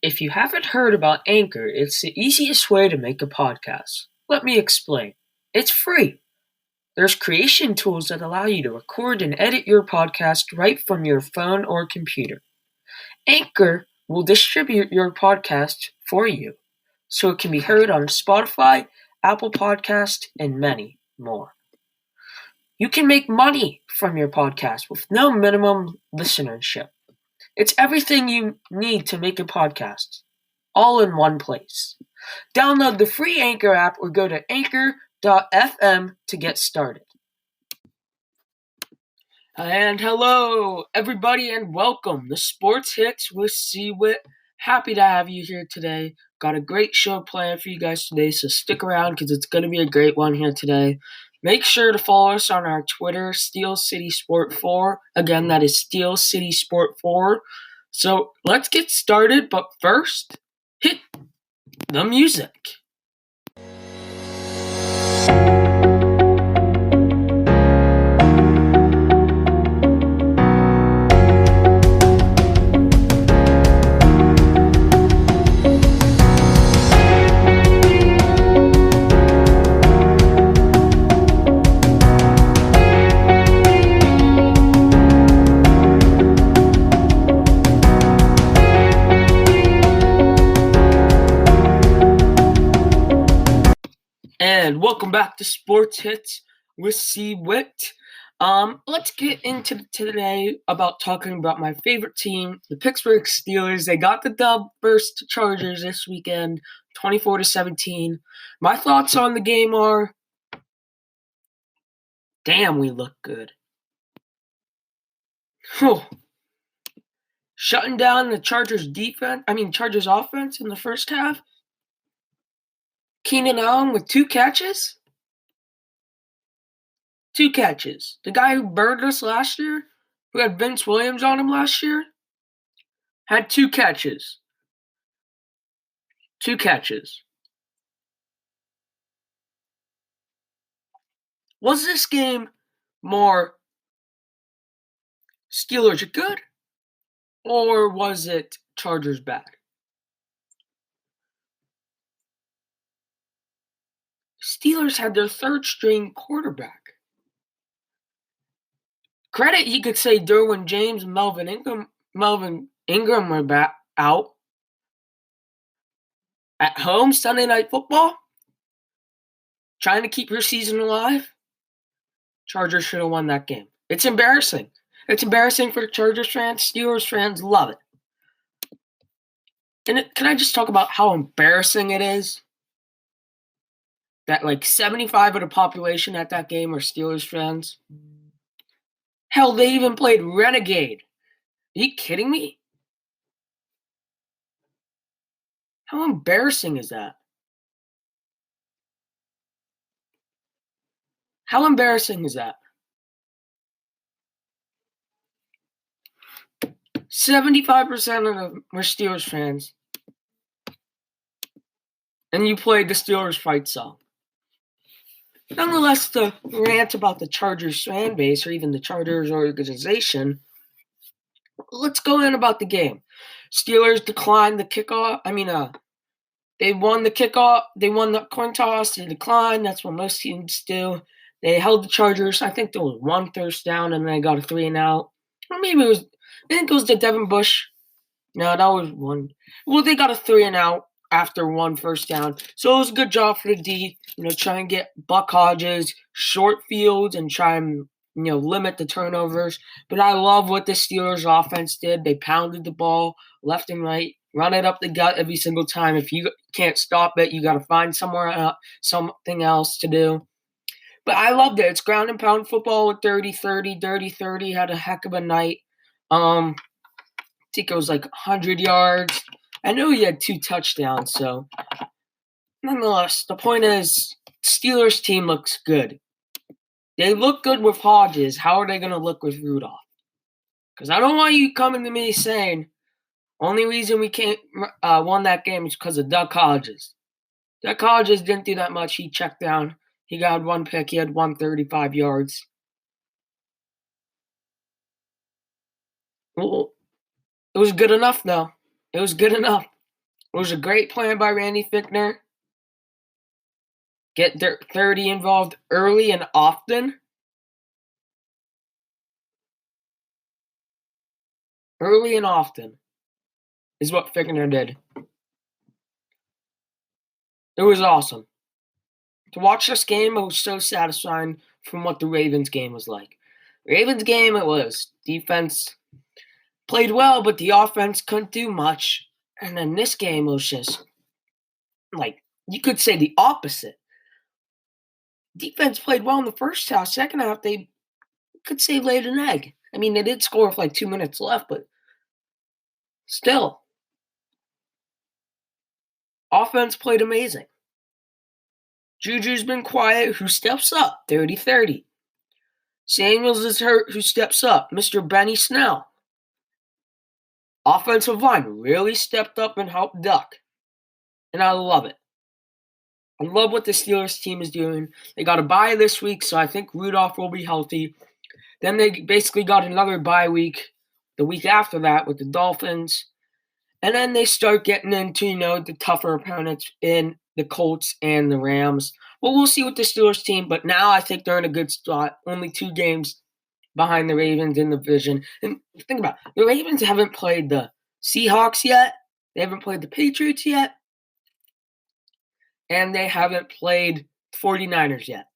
If you haven't heard about Anchor, it's the easiest way to make a podcast. Let me explain. It's free. There's creation tools that allow you to record and edit your podcast right from your phone or computer. Anchor will distribute your podcast for you, so it can be heard on Spotify, Apple Podcast, and many more. You can make money from your podcast with no minimum listenership. It's everything you need to make a podcast, all in one place. Download the free Anchor app or go to anchor.fm to get started. And hello, everybody, and welcome to Sports Hits with Cwit. Happy to have you here today. Got a great show planned for you guys today, so stick around because it's going to be a great one here today. Make sure to follow us on our Twitter, Steel City Sport 4. Again, that is Steel City Sport 4. So let's get started, but first, hit the music. And welcome back to Sports Hits with Cwit. Let's get into today about talking about my favorite team, the Pittsburgh Steelers. They got the dub versus Chargers this weekend, 24-17. My thoughts on the game are, damn, we look good. Whew. Shutting down the Chargers offense in the first half. Keenan Allen with 2 catches. 2 catches. The guy who burned us last year, who had Vince Williams on him last year, had 2 catches. 2 catches. Was this game more Steelers are good, or was it Chargers bad? Steelers had their third-string quarterback. Credit, you could say Derwin James and Melvin Ingram were out. At home, Sunday Night Football, trying to keep your season alive. Chargers should have won that game. It's embarrassing. It's embarrassing for Chargers fans. Steelers fans love it. And can I just talk about how embarrassing it is that like 75 of the population at that game are Steelers fans? Hell, they even played Renegade. Are you kidding me? How embarrassing is that? How embarrassing is that? 75% of them were Steelers fans. And you played the Steelers fight song. Nonetheless, the rant about the Chargers fan base or even the Chargers organization, let's go in about the game. Steelers declined the kickoff. They won the kickoff. They won the coin toss. They declined. That's what most teams do. They held the Chargers. I think there was 1 first down, and then they got a 3-and-out. Or maybe I think it was the Devin Bush. No, that was 1. Well, they got a 3-and-out after 1 first down. So it was a good job for the D, try and get Buck Hodges short fields and try and, limit the turnovers. But I love what the Steelers offense did. They pounded the ball left and right, run it up the gut every single time. If you can't stop it, you got to find something else to do. But I loved it. It's ground and pound football with Dirty 30. Dirty 30 had a heck of a night. I think it was like 100 yards. I know he had 2 touchdowns, so nonetheless, the point is, Steelers team looks good. They look good with Hodges. How are they going to look with Rudolph? Because I don't want you coming to me saying, only reason we can't won that game is because of Duck Hodges. Duck Hodges didn't do that much. He checked down. He got 1 pick. He had 135 yards. Well, it was good enough, though. It was good enough. It was a great plan by Randy Fichtner. Get their 30 involved early and often. Early and often is what Fichtner did. It was awesome. To watch this game, it was so satisfying from what the Ravens game was like. Ravens game, it was defense played well, but the offense couldn't do much. And then this game was just like, you could say the opposite. Defense played well in the first half. Second half, they could say laid an egg. I mean, they did score with like 2 minutes left, but still, offense played amazing. Juju's been quiet. Who steps up? 30-30. Samuels is hurt. Who steps up? Mr. Benny Snell. Offensive line really stepped up and helped Duck. And I love it. I love what the Steelers team is doing. They got a bye this week, so I think Rudolph will be healthy. Then they basically got another bye week the week after that with the Dolphins. And then they start getting into, the tougher opponents in the Colts and the Rams. Well, we'll see with the Steelers team, but now I think they're in a good spot. Only 2 games behind the Ravens in the division. And think about it. The Ravens haven't played the Seahawks yet. They haven't played the Patriots yet. And they haven't played 49ers yet.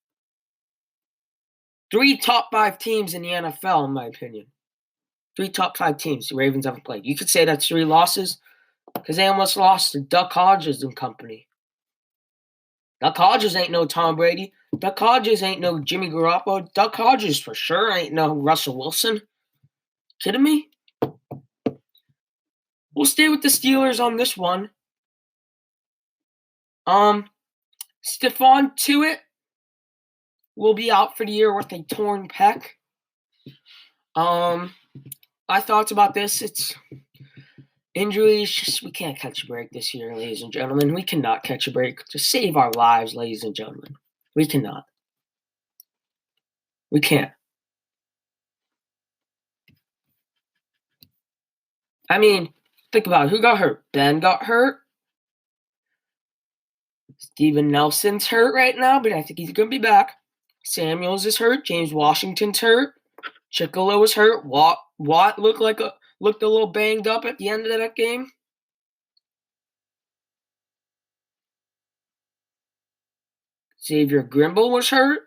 3 top 5 teams in the NFL, in my opinion. 3 top 5 teams the Ravens haven't played. You could say that's 3 losses because they almost lost to Duck Hodges and company. Duck Hodges ain't no Tom Brady. Duck Hodges ain't no Jimmy Garoppolo. Duck Hodges for sure ain't no Russell Wilson. Kidding me? We'll stay with the Steelers on this one. Stephon Cwit will be out for the year with a torn pec. My thoughts about this, it's injuries. We can't catch a break this year, ladies and gentlemen. We cannot catch a break to save our lives, ladies and gentlemen. We cannot. We can't. I mean, think about it. Who got hurt? Ben got hurt. Steven Nelson's hurt right now, but I think he's going to be back. Samuels is hurt. James Washington's hurt. Chickalo was hurt. Watt looked a little banged up at the end of that game. Xavier Grimble was hurt.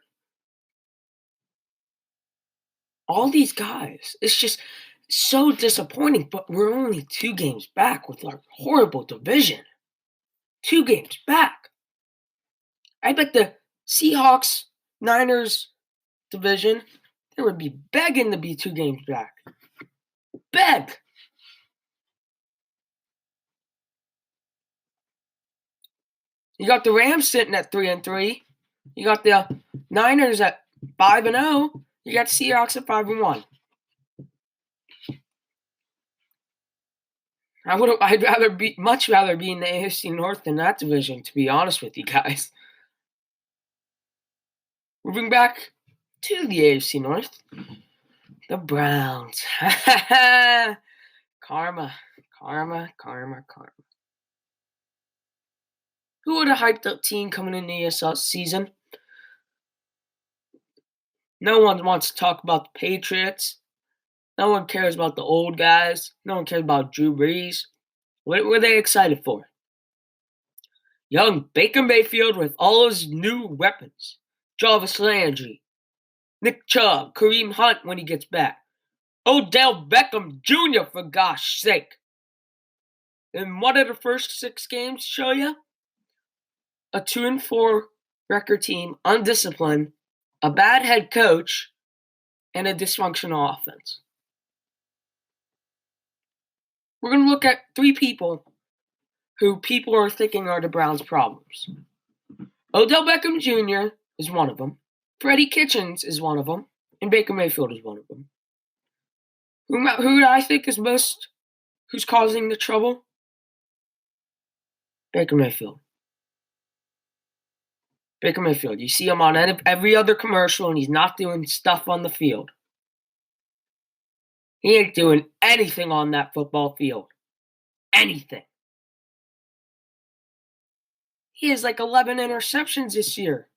All these guys. It's just so disappointing, but we're only 2 games back with our horrible division. 2 games back. I bet the Seahawks, Niners division, they would be begging to be 2 games back. Beg. You got the Rams sitting at 3-3. You got the Niners at 5-0. You got the Seahawks at 5-1. I'd much rather be in the AFC North than that division, to be honest with you guys. Moving back to the AFC North, the Browns. Karma. Who would have hyped up team coming in the ESL season? No one wants to talk about the Patriots. No one cares about the old guys. No one cares about Drew Brees. What were they excited for? Young Baker Mayfield with all his new weapons. Jarvis Landry, Nick Chubb, Kareem Hunt when he gets back. Odell Beckham Jr., for gosh sake. And what did the first 6 games show you? A 2-4 record team, undisciplined, a bad head coach, and a dysfunctional offense. We're going to look at 3 people who people are thinking are the Browns' problems. Odell Beckham Jr. is one of them. Freddie Kitchens is one of them. And Baker Mayfield is one of them. Who do I think is who's causing the trouble? Baker Mayfield. Baker Mayfield. You see him on every other commercial, and he's not doing stuff on the field. He ain't doing anything on that football field. Anything. He has like 11 interceptions this year.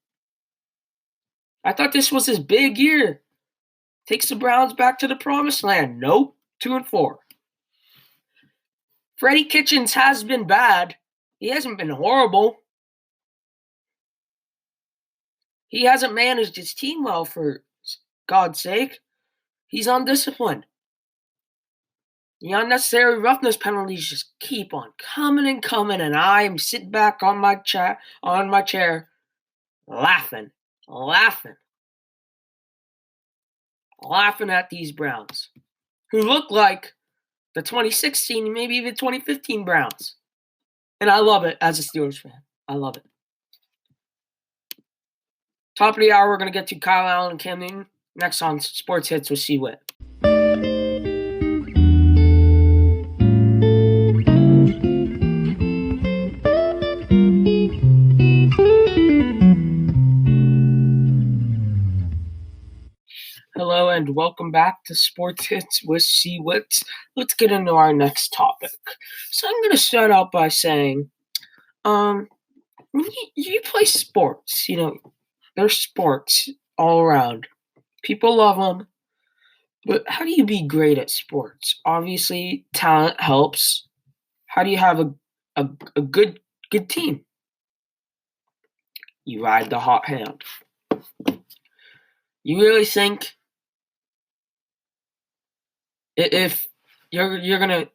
I thought this was his big year. Takes the Browns back to the promised land. Nope, 2-4. Freddie Kitchens has been bad. He hasn't been horrible. He hasn't managed his team well, for God's sake. He's undisciplined. The unnecessary roughness penalties just keep on coming and coming, and I'm sitting back on my chair, laughing at these Browns, who look like the 2016, maybe even 2015 Browns. And I love it as a Steelers fan. I love it. Top of the hour, we're going to get to Kyle Allen and Cam Newton next on Sports Hits with Cwit. Hello and welcome back to Sports Hits with Cwit. Let's get into our next topic. So I'm going to start out by saying, when you play sports, there's sports all around. People love them. But how do you be great at sports? Obviously, talent helps. How do you have a good team? You ride the hot hand. You really think if you're gonna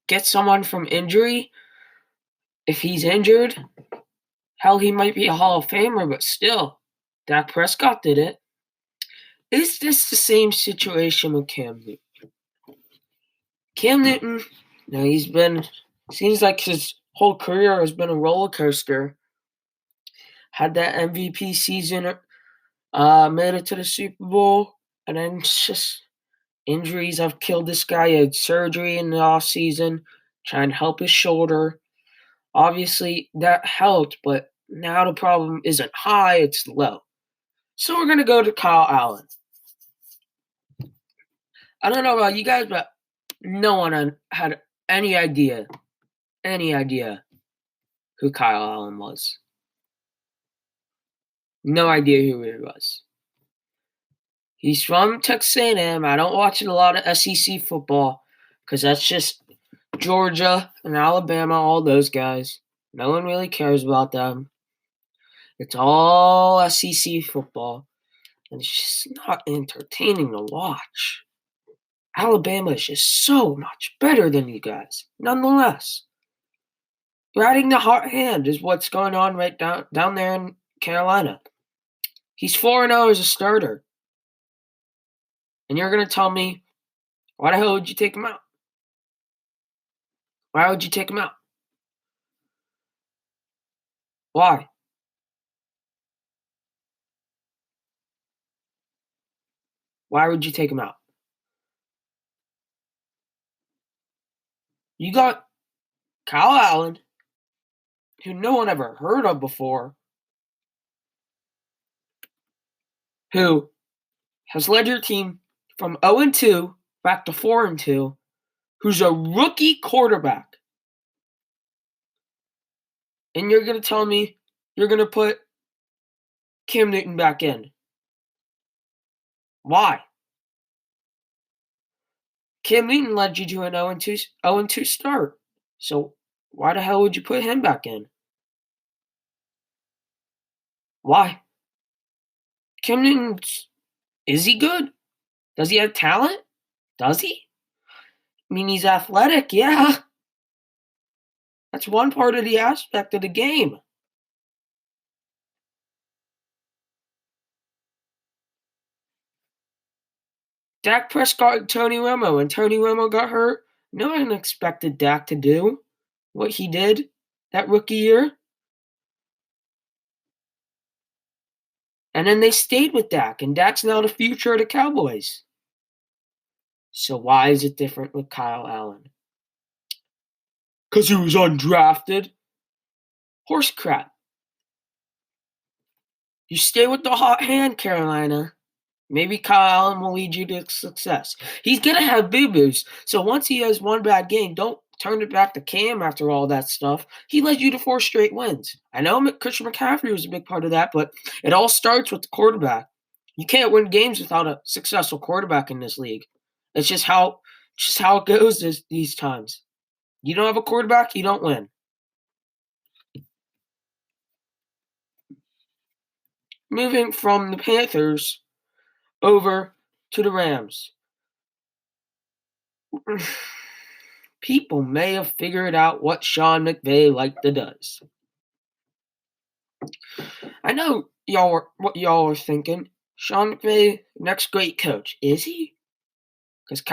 get someone from injury, if he's injured, hell, he might be a Hall of Famer, but still, Dak Prescott did it. Is this the same situation with Cam Newton? Cam Newton, seems like his whole career has been a roller coaster. Had that MVP season, made it to the Super Bowl, and then just injuries have killed this guy. He had surgery in the offseason, trying to help his shoulder. Obviously, that helped, but now the problem isn't high, it's low. So we're going to go to Kyle Allen. I don't know about you guys, but no one had any idea who Kyle Allen was. No idea who he was. He's from Texas A&M. I don't watch a lot of SEC football because that's just Georgia and Alabama, all those guys. No one really cares about them. It's all SEC football, and it's just not entertaining to watch. Alabama is just so much better than you guys. Nonetheless, riding the hot hand is what's going on right down there in Carolina. He's 4-0 as a starter. And you're going to tell me, why the hell would you take him out? Why would you take him out? Why? Why would you take him out? You got Kyle Allen, who no one ever heard of before, who has led your team from 0-2 back to 4-2, who's a rookie quarterback. And you're going to tell me you're going to put Cam Newton back in. Why? Cam Newton led you to an 0-2 start. So why the hell would you put him back in? Why? Cam Newton, is he good? Does he have talent? Does he? I mean, he's athletic, yeah. That's one part of the aspect of the game. Dak Prescott and Tony Romo. When Tony Romo got hurt, no one expected Dak to do what he did that rookie year. And then they stayed with Dak, and Dak's now the future of the Cowboys. So why is it different with Kyle Allen? Because he was undrafted? Horse crap. You stay with the hot hand, Carolina. Maybe Kyle Allen will lead you to success. He's going to have boo-boos. So once he has one bad game, don't turned it back to Cam after all that stuff. He led you to 4 straight wins. I know Christian McCaffrey was a big part of that, but it all starts with the quarterback. You can't win games without a successful quarterback in this league. It's just how it goes these times. You don't have a quarterback, you don't win. Moving from the Panthers over to the Rams. People may have figured out what Sean McVay liked to does. I know what y'all are thinking. Sean McVay, next great coach. Is he? Because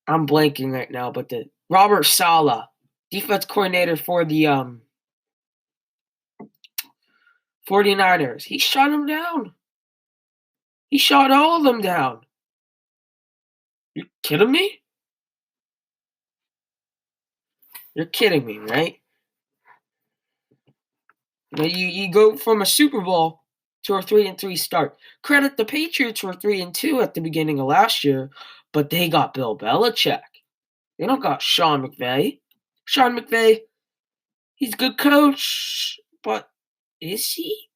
I'm blanking right now, but the Robert Saleh, defense coordinator for the 49ers, he shut them down. He shot all of them down. You kidding me? You're kidding me, right? You go from a Super Bowl to a 3-3 start. Credit the Patriots were 3-2 at the beginning of last year, but they got Bill Belichick. They don't got Sean McVay. Sean McVay, he's a good coach, but is he?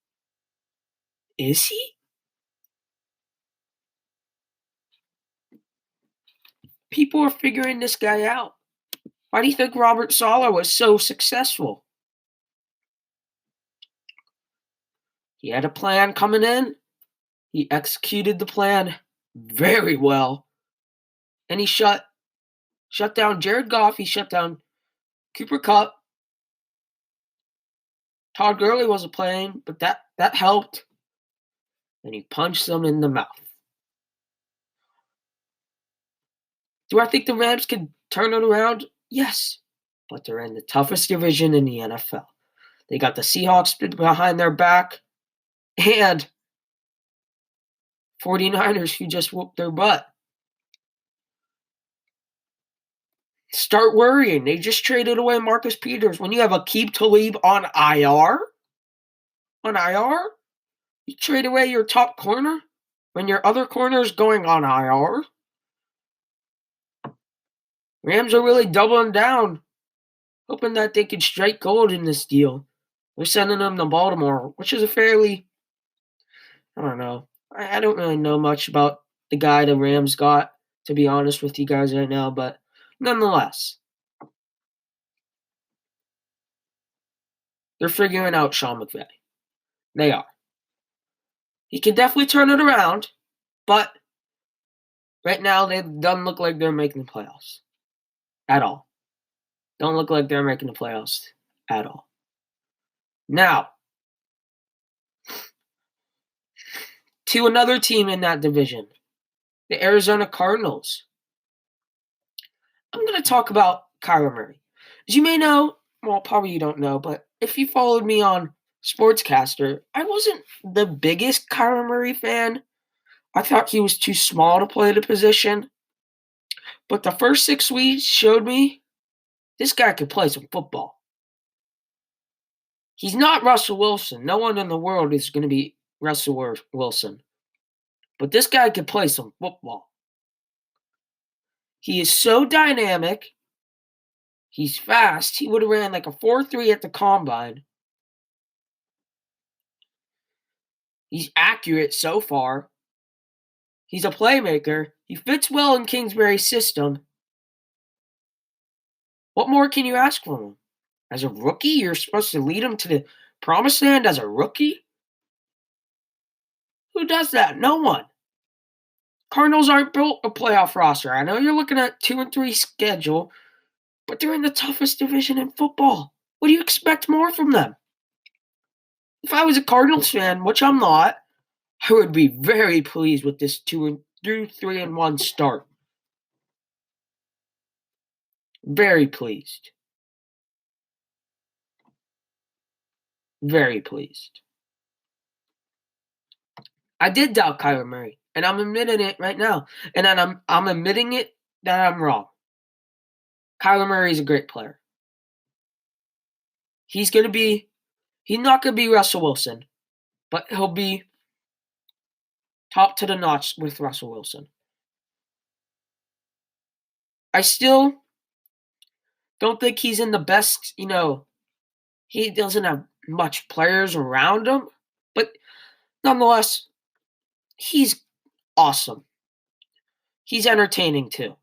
Is he? People are figuring this guy out. Why do you think Robert Saleh was so successful? He had a plan coming in. He executed the plan very well. And he shut down Jared Goff. He shut down Cooper Kupp. Todd Gurley wasn't playing, but that helped. And he punched them in the mouth. Do I think the Rams can turn it around? Yes. But they're in the toughest division in the NFL. They got the Seahawks behind their back and 49ers who just whooped their butt. Start worrying. They just traded away Marcus Peters. When you have Aqib Talib on IR, you trade away your top corner when your other corner is going on IR. Rams are really doubling down, hoping that they can strike gold in this deal. They're sending them to Baltimore, which is a fairly, I don't know. I don't really know much about the guy the Rams got, to be honest with you guys right now, but nonetheless, they're figuring out Sean McVay. They are. He can definitely turn it around, but right now they don't look like they're making the playoffs. At all. Don't look like they're making the playoffs at all. Now, to another team in that division, the Arizona Cardinals. I'm going to talk about Kyler Murray. As you may know, well, probably you don't know, but if you followed me on Sportscaster, I wasn't the biggest Kyler Murray fan. I thought he was too small to play the position. But the first 6 weeks showed me this guy could play some football. He's not Russell Wilson. No one in the world is going to be Russell Wilson. But this guy could play some football. He is so dynamic. He's fast. He would have ran like a 4.3 at the combine. He's accurate so far. He's a playmaker. He fits well in Kingsbury's system. What more can you ask from him? As a rookie, you're supposed to lead him to the promised land as a rookie? Who does that? No one. Cardinals aren't built a playoff roster. I know you're looking at 2-3 schedule, but they're in the toughest division in football. What do you expect more from them? If I was a Cardinals fan, which I'm not, I would be very pleased with this 3-1 start. Very pleased. Very pleased. I did doubt Kyler Murray, and I'm admitting it right now. And then I'm admitting it that I'm wrong. Kyler Murray is a great player. He's not going to be Russell Wilson, but he'll be top to the notch with Russell Wilson. I still don't think he's in the best, he doesn't have much players around him, but nonetheless, he's awesome. He's entertaining too.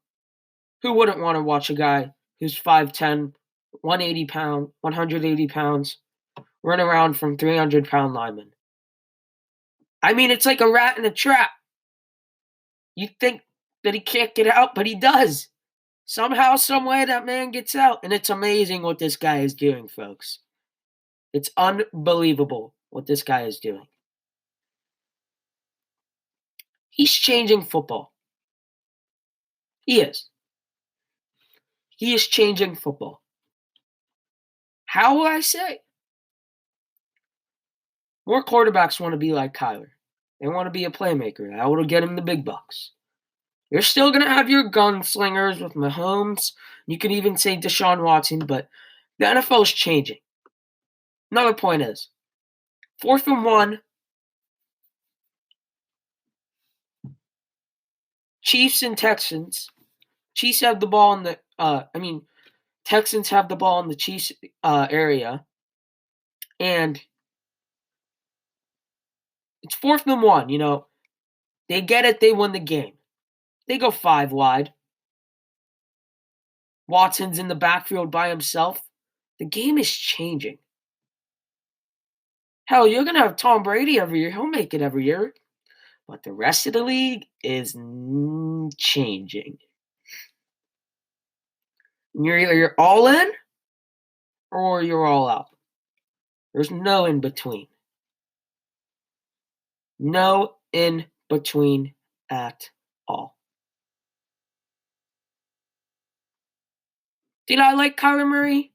Who wouldn't want to watch a guy who's 5'10", 180 pounds, run around from 300-pound linemen? I mean, it's like a rat in a trap. You think that he can't get out, but he does. Somehow, some way, that man gets out. And it's amazing what this guy is doing, folks. It's unbelievable what this guy is doing. He's changing football. He is. He is changing football. How will I say? More quarterbacks want to be like Kyler. They want to be a playmaker. That will get him the big bucks. You're still going to have your gunslingers with Mahomes. You could even say Deshaun Watson, but the NFL is changing. Another point is, 4th and 1, Chiefs and Texans. Chiefs have the ball in the, Texans have the ball in the Chiefs area. And it's 4th and 1, They get it, they win the game. They go 5 wide. Watson's in the backfield by himself. The game is changing. Hell, you're going to have Tom Brady every year. He'll make it every year. But the rest of the league is changing. You're all in or you're all out. There's no in between. No in between at all. Did I like Kyler Murray?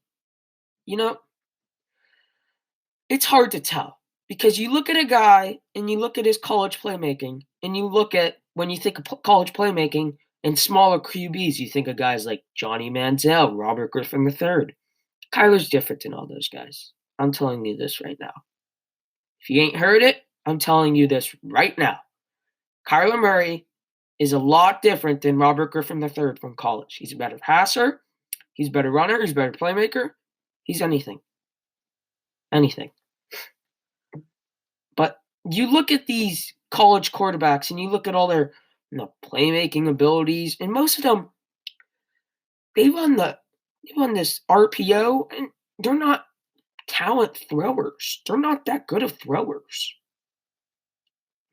It's hard to tell because you look at a guy and you look at his college playmaking and you look at, when you think of college playmaking and smaller QBs, you think of guys like Johnny Manziel, Robert Griffin III. Kyler's different than all those guys. I'm telling you this right now. If you ain't heard it, I'm telling you this right now. Kyler Murray is a lot different than Robert Griffin III from college. He's a better passer. He's a better runner. He's a better playmaker. He's anything. Anything. But you look at these college quarterbacks and you look at all their playmaking abilities, and most of them, they run this RPO, and they're not talent throwers. They're not that good of throwers.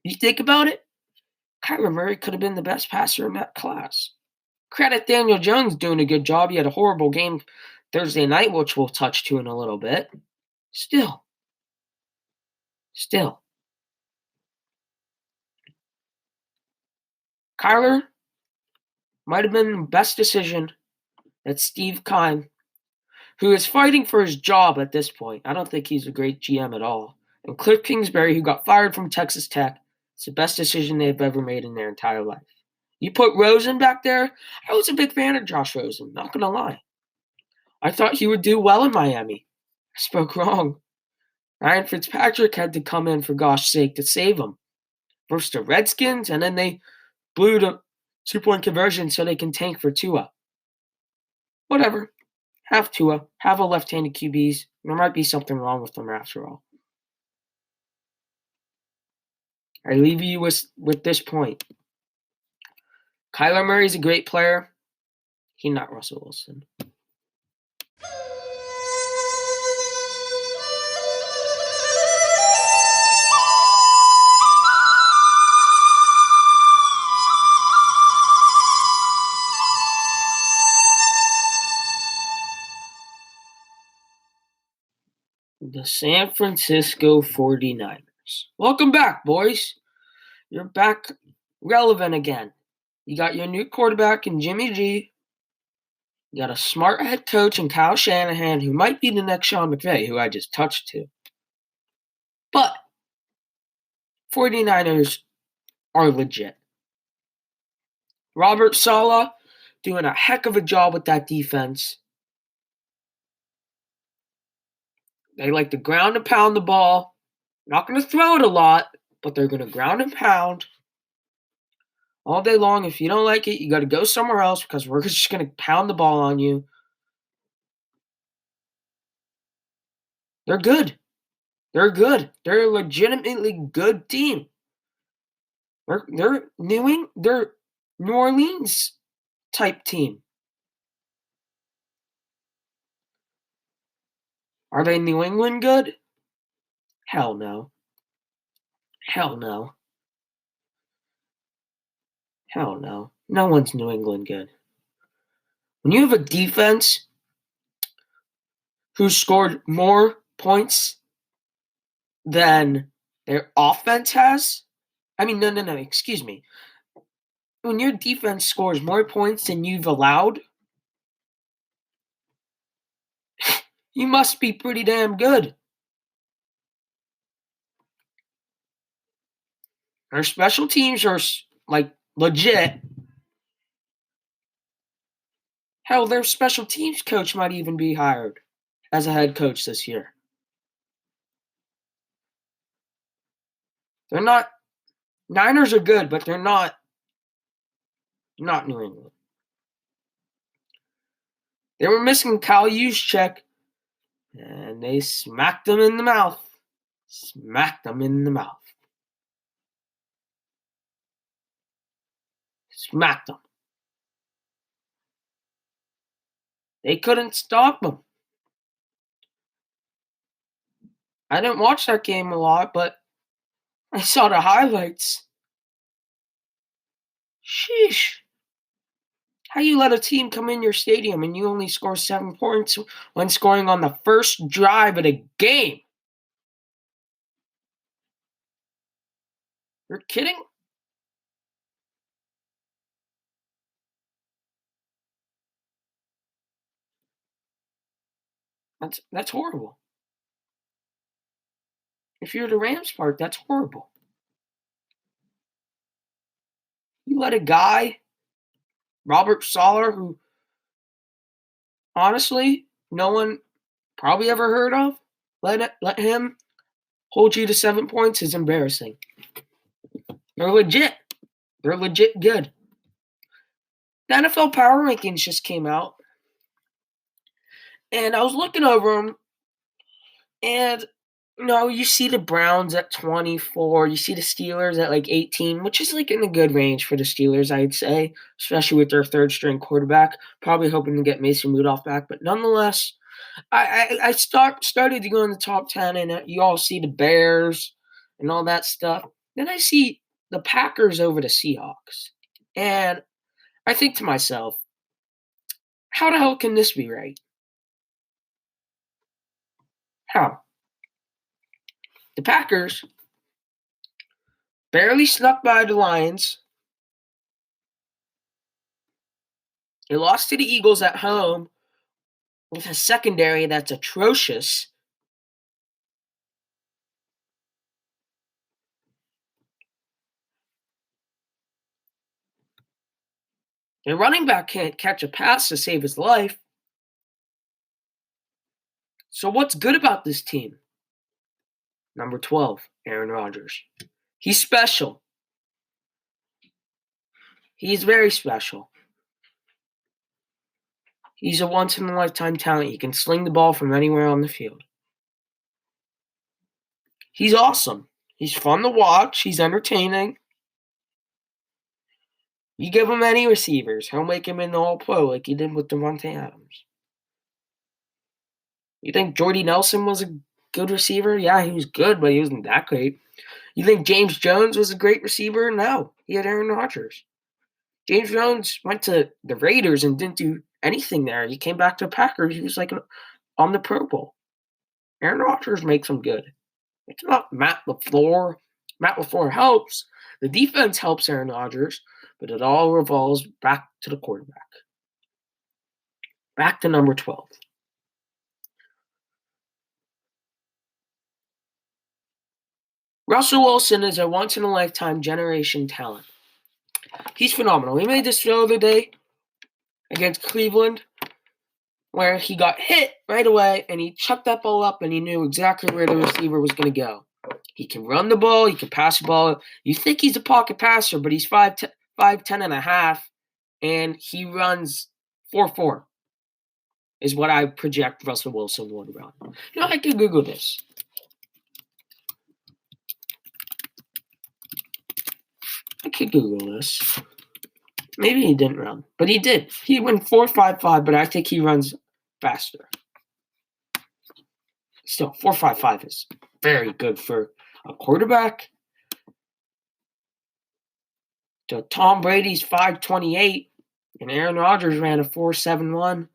You think about it, Kyler Murray could have been the best passer in that class. Credit Daniel Jones doing a good job. He had a horrible game Thursday night, which we'll touch to in a little bit. Still. Kyler might have been the best decision that Steve Keim, who is fighting for his job at this point. I don't think he's a great GM at all. And Cliff Kingsbury, who got fired from Texas Tech, it's the best decision they've ever made in their entire life. You put Rosen back there, I was a big fan of Josh Rosen, not going to lie. I thought he would do well in Miami. I spoke wrong. Ryan Fitzpatrick had to come in, for gosh sake, to save him. Versus the Redskins, and then they blew the 2-point conversion so they can tank for Tua. Whatever. Have Tua. Have a left-handed QBs. There might be something wrong with them after all. I leave you with this point. Kyler Murray's a great player. He's not Russell Wilson. The San Francisco 49ers. Welcome back, boys. You're back relevant again. You got your new quarterback in Jimmy G. You got a smart head coach in Kyle Shanahan, who might be the next Sean McVay, who I just touched to. But 49ers are legit. Robert Saleh doing a heck of a job with that defense. They like to ground and pound the ball. Not going to throw it a lot, but they're going to ground and pound. all day long. If you don't like it, you got to go somewhere else because we're just going to pound the ball on you. They're good. They're good. They're a legitimately good team. They're New Orleans type team. Are they New England good? Hell no. Hell no. Hell no. No one's New England good. When you have a defense who scored more points than their offense has, no, excuse me. When your defense scores more points than you've allowed, you must be pretty damn good. Our special teams are like legit. Hell, their special teams coach might even be hired as a head coach this year. They're not. Niners are good, but they're not New England. They were missing Kyle Juszczyk, and they smacked him in the mouth. Smacked him in the mouth. Smacked him. They couldn't stop him. I didn't watch that game a lot, but I saw the highlights. Sheesh. How you let a team come in your stadium and you only score 7 points when scoring on the first drive of the game? You're kidding? That's horrible. If you're the Rams part, that's horrible. You let a guy, Robert Saleh, who honestly no one probably ever heard of, let him hold you to 7 points is embarrassing. They're legit. They're legit good. The NFL Power Rankings just came out, and I was looking over them, and you see the Browns at 24, you see the Steelers at like 18, which is like in a good range for the Steelers, I'd say, especially with their third string quarterback. Probably hoping to get Mason Rudolph back, but nonetheless, I started to go in the top 10, and you all see the Bears and all that stuff. Then I see the Packers over the Seahawks, and I think to myself, how the hell can this be right? How? The Packers barely snuck by the Lions. They lost to the Eagles at home with a secondary that's atrocious. Their running back can't catch a pass to save his life. So what's good about this team? Number 12, Aaron Rodgers. He's special. He's very special. He's a once-in-a-lifetime talent. He can sling the ball from anywhere on the field. He's awesome. He's fun to watch. He's entertaining. You give him any receivers, he'll make him into All-Pro like he did with Devontae Adams. You think Jordy Nelson was a good receiver? Yeah, he was good, but he wasn't that great. You think James Jones was a great receiver? No. He had Aaron Rodgers. James Jones went to the Raiders and didn't do anything there. He came back to the Packers. He was like on the Pro Bowl. Aaron Rodgers makes him good. It's not Matt LaFleur. Matt LaFleur helps. The defense helps Aaron Rodgers, but it all revolves back to the quarterback. Back to number 12. Russell Wilson is a once-in-a-lifetime generation talent. He's phenomenal. He made this throw the other day against Cleveland where he got hit right away and he chucked that ball up and he knew exactly where the receiver was going to go. He can run the ball. He can pass the ball. You think he's a pocket passer, but he's 5'10", 5'10" and a half, and he runs 4.4 is what I project Russell Wilson would run. I can Google this. I could Google this. Maybe he didn't run, but he did. He went 4.55, but I think he runs faster. Still, 4.55 is very good for a quarterback. So Tom Brady's 5.28, and Aaron Rodgers ran a 4.71.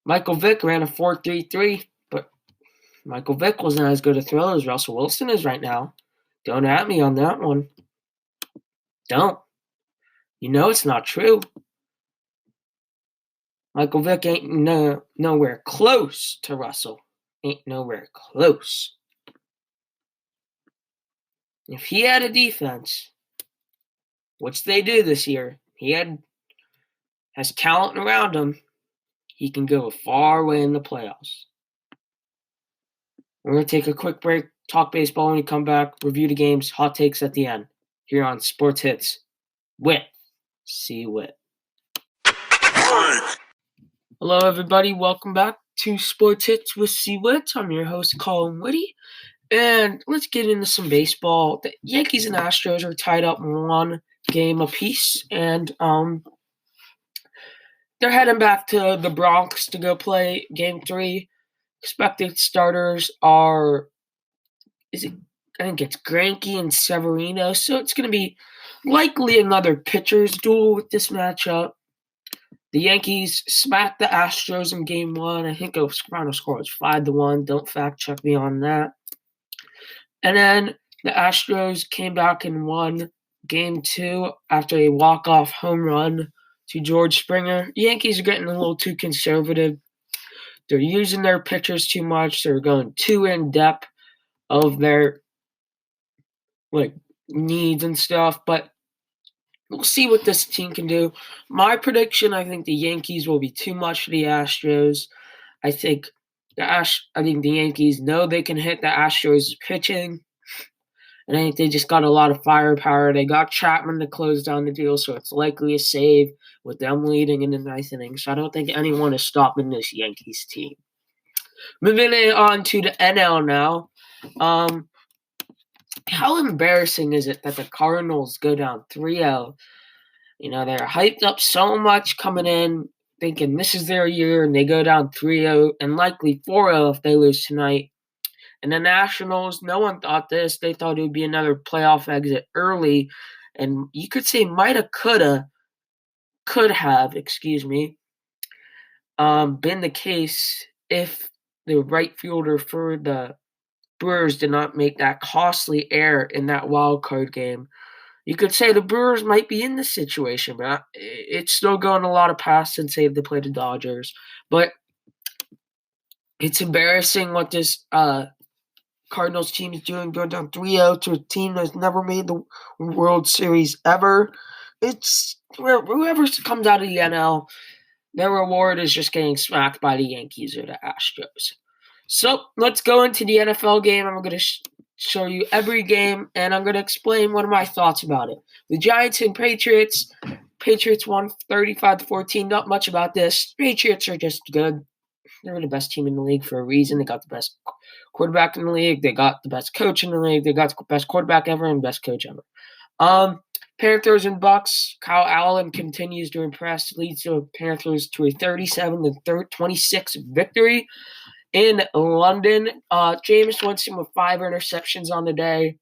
Michael Vick ran a 4.33, but Michael Vick wasn't as good a thrower as Russell Wilson is right now. Don't at me on that one. Don't. It's not true. Michael Vick ain't nowhere close to Russell. Ain't nowhere close. If he had a defense, which they do this year, has talent around him, he can go a far way in the playoffs. We're going to take a quick break, talk baseball when we come back, review the games, hot takes at the end, here on Sports Hits with Cwit. Hello, everybody. Welcome back to Sports Hits with Cwit. I'm your host, Colin Whitty. And let's get into some baseball. The Yankees and Astros are tied up 1 game apiece. And they're heading back to the Bronx to go play Game 3. Expected starters are, I think it's Greinke and Severino. So it's going to be likely another pitcher's duel with this matchup. The Yankees smacked the Astros in Game 1. I think the final score was 5-1. Don't fact check me on that. And then the Astros came back and won Game 2 after a walk-off home run to George Springer. The Yankees are getting a little too conservative. They're using their pitchers too much. They're going too in-depth of their needs and stuff. But we'll see what this team can do. My prediction, I think the Yankees will be too much for the Astros. I think the Yankees know they can hit the Astros pitching. And I think they just got a lot of firepower. They got Chapman to close down the deal, so it's likely a save with them leading in the 9th inning. So I don't think anyone is stopping this Yankees team. Moving on to the NL now. How embarrassing is it that the Cardinals go down 3-0? They're hyped up so much coming in, thinking this is their year, and they go down 3-0 and likely 4-0 if they lose tonight. And the Nationals, no one thought this. They thought it would be another playoff exit early. And you could say could have, been the case if the right fielder for the Brewers did not make that costly error in that wild card game. You could say the Brewers might be in this situation, but it's still going a lot of past since they play the Dodgers. But it's embarrassing what this Cardinals team is doing, going down 3-0 to a team that's never made the World Series ever. It's whoever comes out of the NL, their reward is just getting smacked by the Yankees or the Astros. So let's go into the NFL game. I'm going to show you every game, and I'm going to explain what are my thoughts about it. The Giants and Patriots. Patriots won 35-14. Not much about this. Patriots are just good. They're the best team in the league for a reason. They got the best quarterback in the league. They got the best coach in the league. They got the best quarterback ever and best coach ever. Panthers and Bucks. Kyle Allen continues to impress. Leads the Panthers to a 37-26 victory in London. Jameis Winston with 5 interceptions on the day.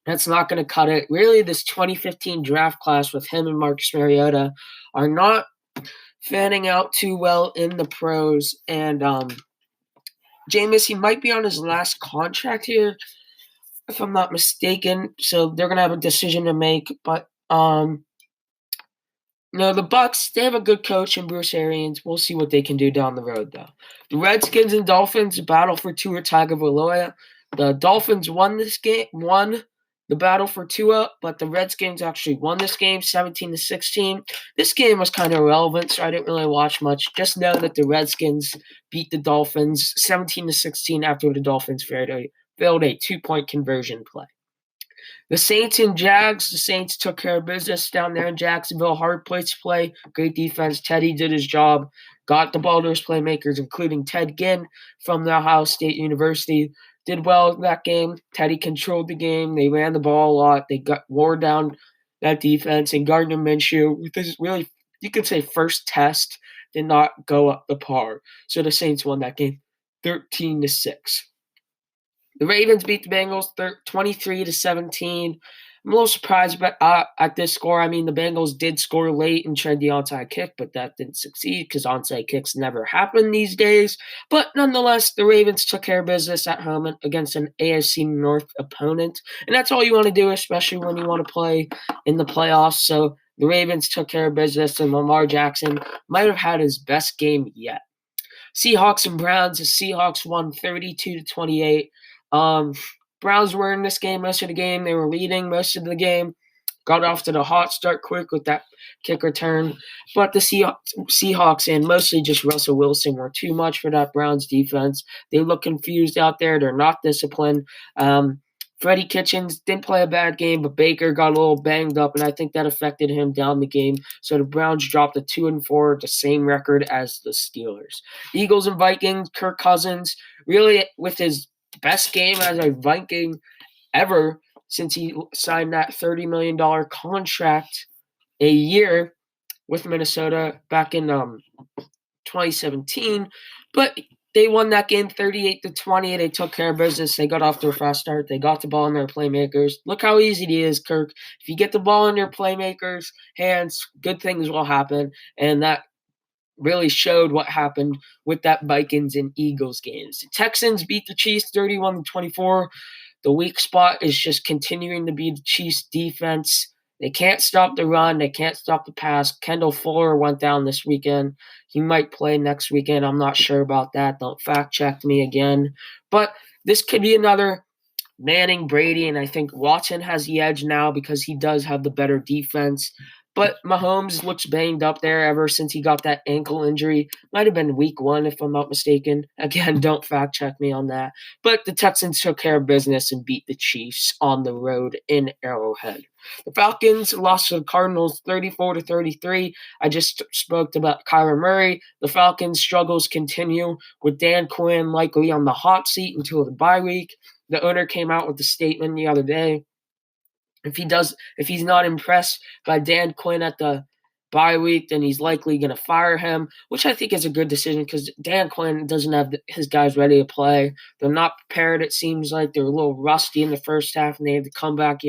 That's not going to cut it. Really, this 2015 draft class with him and Marcus Mariota are not fanning out too well in the pros. And Jameis, he might be on his last contract here, if I'm not mistaken. So they're going to have a decision to make. But, the Bucks, they have a good coach in Bruce Arians. We'll see what they can do down the road, though. The Redskins and Dolphins battle for Tua Tagovailoa. The Dolphins won the battle for Tua, but the Redskins actually won this game 17-16. This game was kind of irrelevant, so I didn't really watch much. Just know that the Redskins beat the Dolphins 17-16 after the Dolphins failed a 2-point conversion play. The Saints and Jags, the Saints took care of business down there in Jacksonville. Hard place to play. Great defense. Teddy did his job. Got the ball to his playmakers, including Ted Ginn from the Ohio State University. Did well in that game. Teddy controlled the game. They ran the ball a lot. They wore down that defense. And Gardner Minshew, this is really, you could say, first test, did not go up the par. So the Saints won that game 13-6. The Ravens beat the Bengals 23-17. I'm a little surprised at this score. I mean, the Bengals did score late and tried the onside kick, but that didn't succeed because onside kicks never happen these days. But nonetheless, the Ravens took care of business at home against an AFC North opponent. And that's all you want to do, especially when you want to play in the playoffs. So the Ravens took care of business, and Lamar Jackson might have had his best game yet. Seahawks and Browns. The Seahawks won 32-28. Browns were in this game most of the game. They were leading most of the game. Got off to the hot start quick with that kick return. But the Seahawks and mostly just Russell Wilson were too much for that Browns defense. They look confused out there. They're not disciplined. Freddie Kitchens didn't play a bad game, but Baker got a little banged up, and I think that affected him down the game. So the Browns dropped to 2-4, the same record as the Steelers. Eagles and Vikings, Kirk Cousins, really with his best game as a Viking ever since he signed that $30 million contract a year with Minnesota back in 2017. But they won that game 38-20. They took care of business. They got off to a fast start. They got the ball in their playmakers. Look how easy it is, Kirk. If you get the ball in your playmakers' hands, good things will happen. And that really showed what happened with that Vikings and Eagles games. The Texans beat the Chiefs 31-24. The weak spot is just continuing to be the Chiefs' defense. They can't stop the run. They can't stop the pass. Kendall Fuller went down this weekend. He might play next weekend. I'm not sure about that. Don't fact check me again. But this could be another Manning, Brady, and I think Watson has the edge now because he does have the better defense. But Mahomes looks banged up there ever since he got that ankle injury. Might have been week 1, if I'm not mistaken. Again, don't fact check me on that. But the Texans took care of business and beat the Chiefs on the road in Arrowhead. The Falcons lost to the Cardinals 34-33. I just spoke about Kyler Murray. The Falcons' struggles continue with Dan Quinn likely on the hot seat until the bye week. The owner came out with a statement the other day. If he's not impressed by Dan Quinn at the bye week, then he's likely going to fire him, which I think is a good decision because Dan Quinn doesn't have his guys ready to play. They're not prepared, it seems like. They're a little rusty in the first half, and they had to come back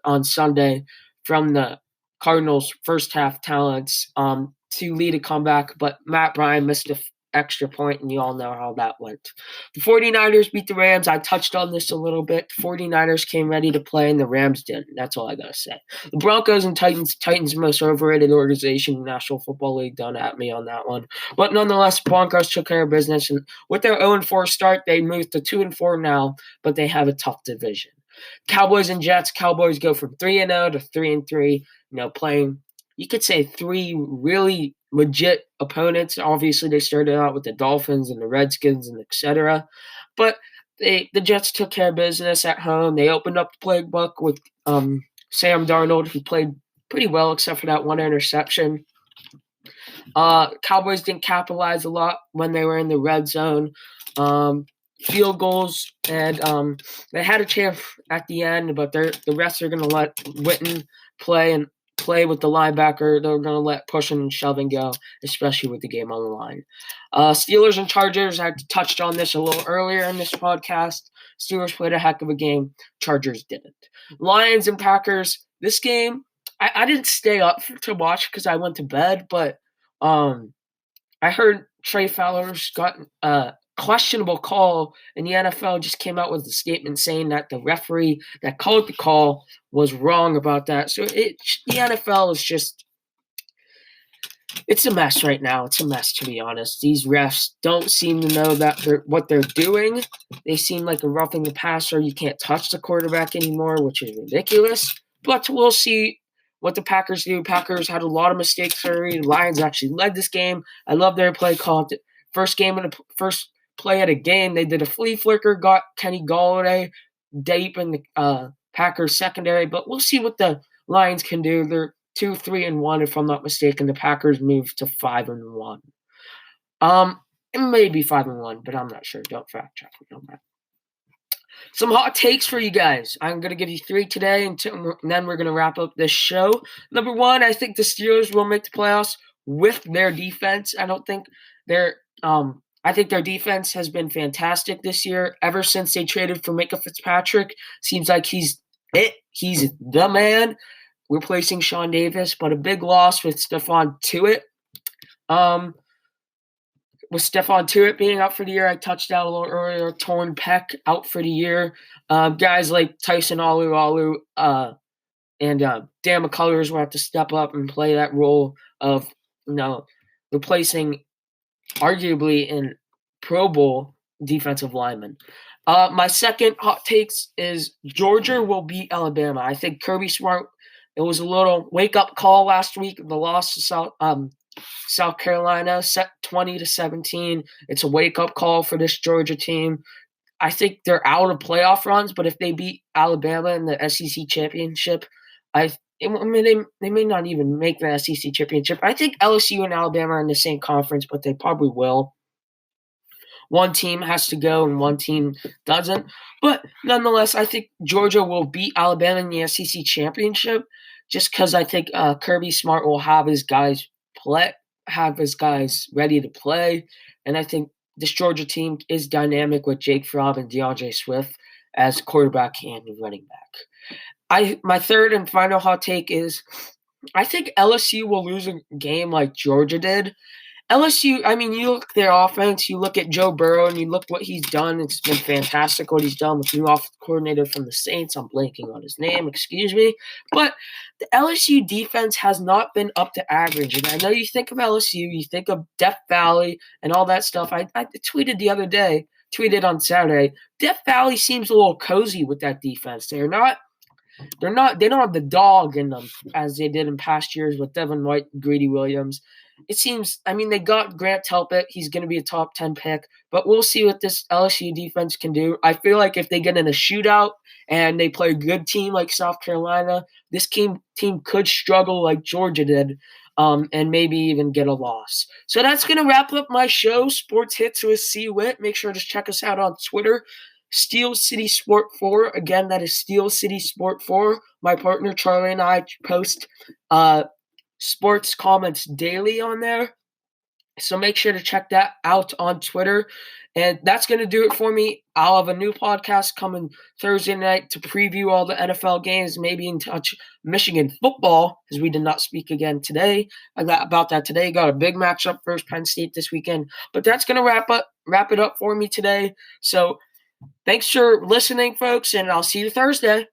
on Sunday from the Cardinals' first half talents to lead a comeback, but Matt Bryan missed an extra point, and you all know how that went. The 49ers beat the Rams. I touched on this a little bit. The 49ers came ready to play, and the Rams didn't. That's all I got to say. The Broncos and Titans most overrated organization in the National Football League. Don't at me on that one. But nonetheless, Broncos took care of business, and with their 0-4 start, they moved to 2-4 now, but they have a tough division. Cowboys and Jets. Cowboys go from 3-0 to 3-3, playing, you could say, 3 really legit opponents. Obviously, they started out with the Dolphins and the Redskins and etc. But the Jets took care of business at home. They opened up the playbook with Sam Darnold, who played pretty well except for that one interception. Cowboys didn't capitalize a lot when they were in the red zone. Field goals, and they had a chance at the end, but the refs are going to let Witten play with the linebacker. They're going to let pushing and shoving go, especially with the game on the line. Steelers and Chargers, I touched on this a little earlier in this podcast. Steelers played a heck of a game. Chargers didn't. Lions and Packers, this game, I didn't stay up to watch because I went to bed, but I heard Trey Fowler's got a questionable call, and the NFL just came out with a statement saying that the referee that called the call was wrong about that. So the NFL is just It's a mess right now. It's a mess, to be honest. These refs don't seem to know what they're doing. They seem like a roughing the passer. You can't touch the quarterback anymore, which is ridiculous. But we'll see what the Packers do. Packers had a lot of mistakes early. The Lions actually led this game. I love their play call. First play of the game, they did a flea flicker, got Kenny Galladay deep in the Packers secondary. But we'll see what the Lions can do. They're 2-3-1, if I'm not mistaken. The Packers moved to 5-1. It may be 5-1, but I'm not sure. Don't fact check me on that. Some hot takes for you guys. I'm going to give you 3 today, and then we're going to wrap up this show. Number 1, I think the Steelers will make the playoffs with their defense. I think their defense has been fantastic this year. Ever since they traded for Micah Fitzpatrick, seems like he's it. He's the man, replacing Sean Davis, but a big loss with Stephon Tuitt. With Stephon Tuitt being out for the year, I touched out a little earlier, torn pec out for the year. Guys like Tyson Alualu and Dan McCullers will have to step up and play that role of replacing arguably an Pro Bowl defensive lineman. My second hot takes is Georgia will beat Alabama. I think Kirby Smart, it was a little wake-up call last week. The loss to South Carolina, set 20-17. It's a wake-up call for this Georgia team. I think they're out of playoff runs, but if they beat Alabama in the SEC championship, they may not even make the SEC championship. I think LSU and Alabama are in the same conference, but they probably will. One team has to go and one team doesn't. But nonetheless, I think Georgia will beat Alabama in the SEC championship just because I think Kirby Smart will have his guys ready to play. And I think this Georgia team is dynamic with Jake Fromm and DeAndre Swift as quarterback and running back. My third and final hot take is I think LSU will lose a game like Georgia did. LSU, you look at their offense, you look at Joe Burrow, and you look what he's done. It's been fantastic what he's done with new offensive coordinator from the Saints. I'm blanking on his name, excuse me. But the LSU defense has not been up to average. And I know you think of LSU, you think of Death Valley and all that stuff. I tweeted on Saturday, Death Valley seems a little cozy with that defense. They don't have the dog in them as they did in past years with Devin White and Greedy Williams. It seems, they got Grant Telpett. He's going to be a top 10 pick, but we'll see what this LSU defense can do. I feel like if they get in a shootout and they play a good team like South Carolina, this team could struggle like Georgia did and maybe even get a loss. So that's going to wrap up my show, Sports Hits with Cwit. Make sure to check us out on Twitter, Steel City Sport 4. Again, that is Steel City Sport 4. My partner Charlie and I post sports comments daily on there. So make sure to check that out on Twitter. And that's going to do it for me. I'll have a new podcast coming Thursday night to preview all the NFL games, maybe in touch Michigan football, because we did not speak again today about that today. Got a big matchup versus Penn State this weekend. But that's going to wrap it up for me today. So thanks for listening, folks, and I'll see you Thursday.